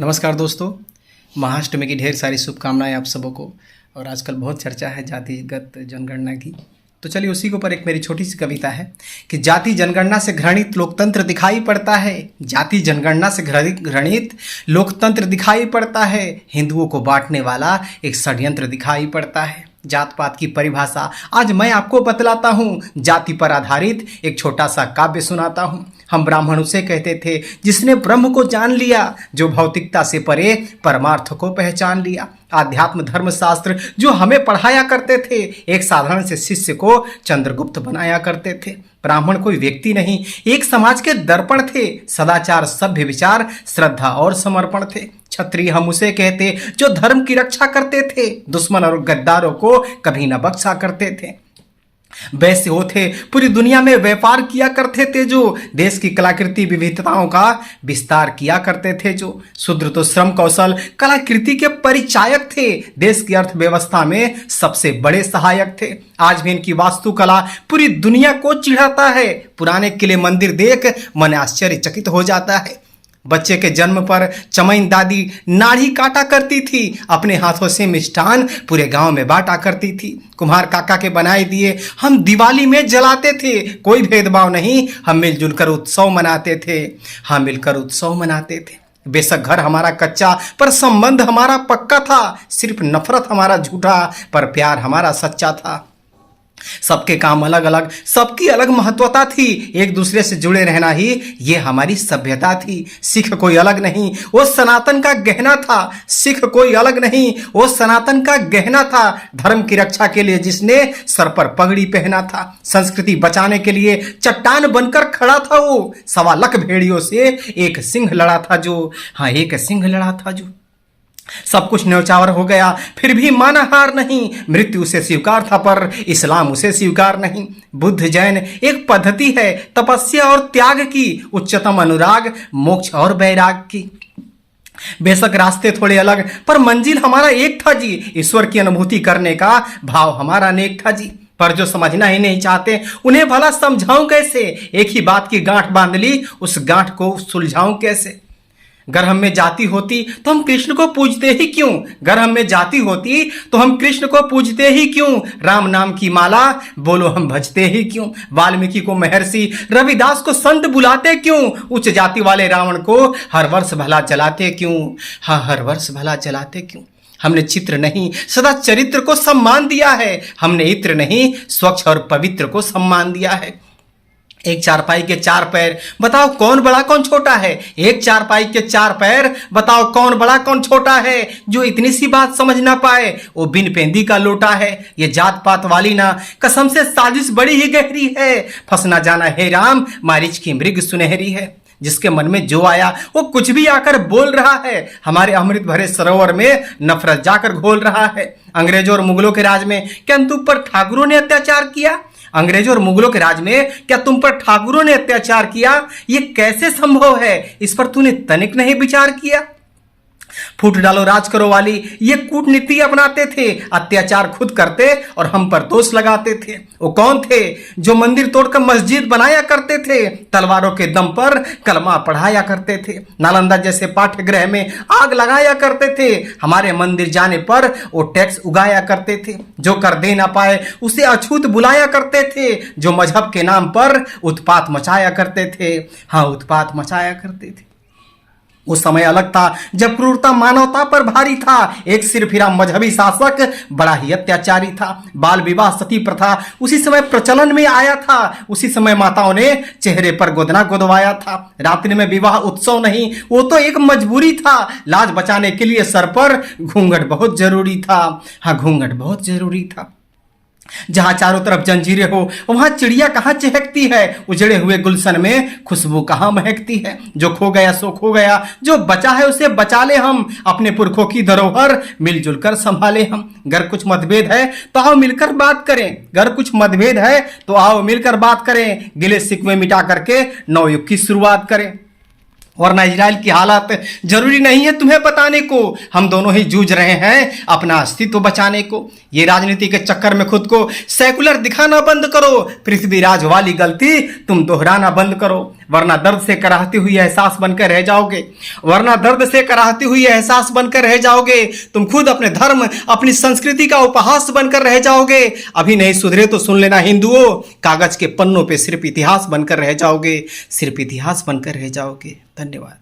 नमस्कार दोस्तों। महाअष्टमी की ढेर सारी शुभकामनाएं आप सबों को। और आजकल बहुत चर्चा है जातिगत जनगणना की, तो चलिए उसी के ऊपर एक मेरी छोटी सी कविता है कि जाति जनगणना से घृणित लोकतंत्र दिखाई पड़ता है। जाति जनगणना से घृणित लोकतंत्र दिखाई पड़ता है। हिंदुओं को बांटने वाला एक षड्यंत्र दिखाई पड़ता है। जात पात की परिभाषा आज मैं आपको बतलाता हूँ। जाति पर आधारित एक छोटा सा काव्य सुनाता हूँ। हम ब्राह्मण उसे कहते थे जिसने ब्रह्म को जान लिया, जो भौतिकता से परे परमार्थ को पहचान लिया। आध्यात्म धर्म शास्त्र जो हमें पढ़ाया करते थे, एक साधारण से शिष्य को चंद्रगुप्त बनाया करते थे। ब्राह्मण कोई व्यक्ति नहीं, एक समाज के दर्पण थे। सदाचार, सभ्य विचार, श्रद्धा और समर्पण थे। क्षत्रिय हम उसे कहते जो धर्म की रक्षा करते थे, दुश्मन और गद्दारों को कभी न बख्शा करते थे। वैसे वो थे पूरी दुनिया में व्यापार किया करते थे, जो देश की कलाकृति विविधताओं का विस्तार किया करते थे। जो शूद्र तो श्रम कौशल कलाकृति के परिचायक थे, देश की अर्थव्यवस्था में सबसे बड़े सहायक थे। आज भी इनकी वास्तुकला पूरी दुनिया को चिढ़ाता है। पुराने किले मंदिर देख मन आश्चर्यचकित हो जाता है। बच्चे के जन्म पर चमैन दादी नाड़ी काटा करती थी, अपने हाथों से मिष्ठान पूरे गांव में बांटा करती थी। कुम्हार काका के बनाए दिए हम दिवाली में जलाते थे, कोई भेदभाव नहीं, हम मिलजुल कर उत्सव मनाते थे। हम मिलकर उत्सव मनाते थे। बेशक घर हमारा कच्चा पर संबंध हमारा पक्का था। सिर्फ नफरत हमारा झूठा पर प्यार हमारा सच्चा था। सबके काम अलग अलग, सबकी अलग महत्वता थी। एक दूसरे से जुड़े रहना ही ये हमारी सभ्यता थी। सिख कोई अलग नहीं, वो सनातन का गहना था। सिख कोई अलग नहीं, वो सनातन का गहना था। धर्म की रक्षा के लिए जिसने सर पर पगड़ी पहना था, संस्कृति बचाने के लिए चट्टान बनकर खड़ा था। वो 1.25 लाख भेड़ियों से एक सिंह लड़ा था जो, हाँ एक सिंह लड़ा था जो। सब कुछ न्यौछावर हो गया फिर भी माना हार नहीं। मृत्यु उसे स्वीकार था पर इस्लाम उसे स्वीकार नहीं। बुद्ध जैन एक पद्धति है तपस्या और त्याग की, उच्चतम अनुराग मोक्ष और वैराग की। बेशक रास्ते थोड़े अलग पर मंजिल हमारा एक था जी। ईश्वर की अनुभूति करने का भाव हमारा नेक था जी। पर जो समझना ही नहीं चाहते उन्हें भला समझाऊं कैसे। एक ही बात की गांठ बांध ली, उस गांठ को सुलझाऊं कैसे। अगर हम में जाति होती तो हम कृष्ण को पूजते ही क्यों। अगर हम में जाति होती तो हम कृष्ण को पूजते ही क्यों। राम नाम की माला बोलो हम भजते ही क्यों। वाल्मीकि को महर्षि, रविदास को संत बुलाते क्यों। उच्च जाति वाले रावण को हर वर्ष भला जलाते क्यों। हाँ हर वर्ष भला जलाते क्यों। हमने चित्र नहीं सदा चरित्र को सम्मान दिया है। हमने इत्र नहीं स्वच्छ और पवित्र को सम्मान दिया है। एक चारपाई के 4 पैर, बताओ कौन बड़ा कौन छोटा है। एक चारपाई के 4 पैर, बताओ कौन बड़ा कौन छोटा है। जो इतनी सी बात समझ ना पाए वो बिन पेंदी का लोटा है। ये जात पात वाली ना कसम से साजिश बड़ी ही गहरी है। फंस ना जाना हे राम, मारीच की मृग सुनहरी है। जिसके मन में जो आया वो कुछ भी आकर बोल रहा है। हमारे अमृत भरे सरोवर में नफरत जाकर घोल रहा है। अंग्रेजों और मुगलों के राज में क्या तुम पर ठाकुरों ने अत्याचार किया। अंग्रेजों और मुगलों के राज में क्या तुम पर ठाकुरों ने अत्याचार किया। ये कैसे संभव है, इस पर तूने तनिक नहीं विचार किया। फूट डालो राज करो वाली ये कूटनीति अपनाते थे। अत्याचार खुद करते और हम पर दोष लगाते थे। वो कौन थे जो मंदिर तोड़कर मस्जिद बनाया करते थे, तलवारों के दम पर कलमा पढ़ाया करते थे, नालंदा जैसे पाठ्यगृह में आग लगाया करते थे। हमारे मंदिर जाने पर वो टैक्स उगाया करते थे। जो कर दे ना पाए उसे अछूत बुलाया करते थे। जो मजहब के नाम पर उत्पात मचाया करते थे, हाँ उत्पात मचाया करते थे। उस समय अलग था जब क्रूरता मानवता पर भारी था। एक सिरफिरा मजहबी शासक बड़ा ही अत्याचारी था। बाल विवाह सती प्रथा उसी समय प्रचलन में आया था। उसी समय माताओं ने चेहरे पर गोदना गोदवाया था। रात्रि में विवाह उत्सव नहीं, वो तो एक मजबूरी था। लाज बचाने के लिए सर पर घूंघट बहुत जरूरी था। हाँ घूंघट बहुत जरूरी था। जहां चारों तरफ जंजीरें हो वहां चिड़िया कहां चहकती है। उजड़े हुए गुलशन में खुशबू कहां महकती है। जो खो गया सो खो गया, जो बचा है उसे बचा ले हम। अपने पुरखों की धरोहर मिलजुल कर संभाले हम। अगर कुछ मतभेद है तो आओ मिलकर बात करें। अगर कुछ मतभेद है तो आओ मिलकर बात करें। गिले शिकवे मिटा करके नवयुग की शुरुआत करें। वरना इजराइल की हालत जरूरी नहीं है तुम्हें बताने को। हम दोनों ही जूझ रहे हैं अपना अस्तित्व बचाने को। ये राजनीति के चक्कर में खुद को सेकुलर दिखाना बंद करो। पृथ्वीराज वाली गलती तुम दोहराना बंद करो। वरना दर्द से कराहती हुई एहसास बनकर रह जाओगे, वरना दर्द से कराहती हुई एहसास बनकर रह जाओगे। तुम खुद अपने धर्म, अपनी संस्कृति का उपहास बनकर रह जाओगे। अभी नहीं सुधरे तो सुन लेना हिंदुओं, कागज के पन्नों पे सिर्फ इतिहास बनकर रह जाओगे, सिर्फ इतिहास बनकर रह जाओगे। धन्यवाद।